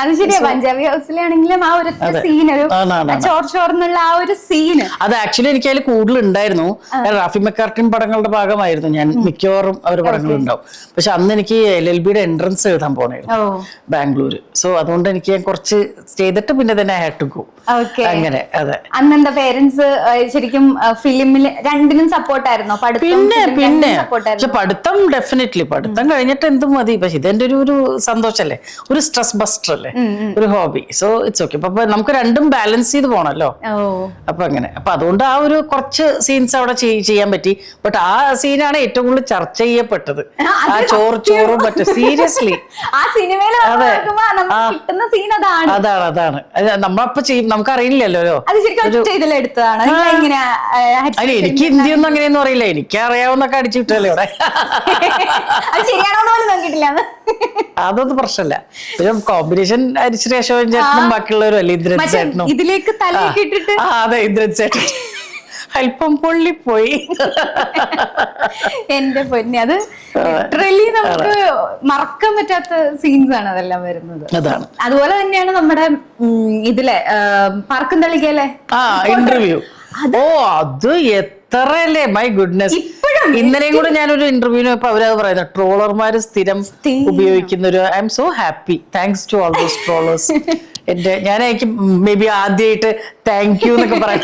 അത് ശരിയാ. പഞ്ചാബി ഹൗസിലാണെങ്കിലും ആ ഒരു സീൻ, ഒരു ചോർന്നുള്ള ആ ഒരു സീന്, അത് ആക്ച്വലി എനിക്ക് അതിൽ കൂടുതൽ ഉണ്ടായിരുന്നു. റാഫി മെക്കാർട്ടിൻ പടങ്ങളുടെ ഭാഗമായിരുന്നു ഞാൻ, മിക്കവാറും അവർ പടങ്ങളുണ്ടാവും. പക്ഷെ അന്ന് എനിക്ക് LLBയുടെ എൻട്രൻസ് എഴുതാൻ പോകണമായിരുന്നു ബാംഗ്ലൂര്. സോ അതുകൊണ്ട് എനിക്ക് കുറച്ച് ചെയ്തിട്ട് പിന്നെ തന്നെ I had to go. അങ്ങനെ. അതെ. അന്നെന്താ പേരൻസ് ശരിക്കും ഫിലിമില് രണ്ടിനും സപ്പോർട്ടായിരുന്നോ? പിന്നെ പക്ഷെ പഠിത്തം ഡെഫിനറ്റ്ലി, പഠിത്തം കഴിഞ്ഞിട്ട് എന്തും മതി. പക്ഷെ ഇതെന്റെ ഒരു സന്തോഷല്ലേ, ഒരു സ്ട്രെസ് ബസ്റ്റർ അല്ലേ, ഒരു ഹോബി. So it's okay. അപ്പൊ നമുക്ക് രണ്ടും ബാലൻസ് ചെയ്ത് പോണല്ലോ. അപ്പൊ അങ്ങനെ. അപ്പൊ അതുകൊണ്ട് ആ ഒരു കുറച്ച് സീൻസ് അവിടെ ചെയ്യാൻ പറ്റി. ബട്ട് ആ സീനാണ് ഏറ്റവും കൂടുതൽ ചർച്ച ചെയ്യപ്പെട്ടത്. ആ ചോറും പറ്റും. സീരിയസ്ലി ആ സിനിമയില് കിട്ടുന്ന സീൻ അതാണ്. അതാണ് നമ്മളപ്പോ ചെയ്യും, നമുക്കറിയില്ലല്ലോ. അത് ശരിക്കും എടുത്തതാണ്. അല്ല, എനിക്ക് ഹിന്ദിയൊന്നും അങ്ങനെയൊന്നും അറിയില്ല. എനിക്ക് അറിയാവുന്നൊക്കെ അടിച്ചു വിട്ടല്ലേ ഇവിടെ. അതൊന്നും പ്രശ്നമില്ല. കോമ്പിനേഷൻ ഹരിശ്രീ അശോകൻ ചേട്ടനും ബാക്കിയുള്ളവരും അല്ലേ, ഇന്ദ്രൻ ചേട്ടനും. ഇതിലേക്ക് തലക്കിട്ടിട്ട് അതെ, ഇന്ദ്രൻ ചേട്ടൻ അല്പം പൊള്ളിപ്പോയി. എന്റെ പൊന്നെ, അത് ലിറ്ററലി നമുക്ക് മറക്കാൻ പറ്റാത്ത സീൻസ് ആണ് അതെല്ലാം വരുന്നത്. അതാണ്. അതുപോലെ തന്നെയാണ് നമ്മുടെ ഇതിലെ പറക്കും തളികയിലെ ഇന്റർവ്യൂ. അത് എത്രയല്ലേ, മൈ ഗുഡ്നസ്. ഇന്നലെയും കൂടെ ഞാനൊരു ഇന്റർവ്യൂവിന് ഇപ്പൊ അവരത് പറയുന്നത്, ട്രോളർമാര് സ്ഥിരം ഉപയോഗിക്കുന്ന ഒരു, I M so happy, thanks to all those trollers. ഞാൻ എനിക്ക് മേ ബി ആദ്യമായിട്ട് താങ്ക് യു എന്നൊക്കെ പറയാം.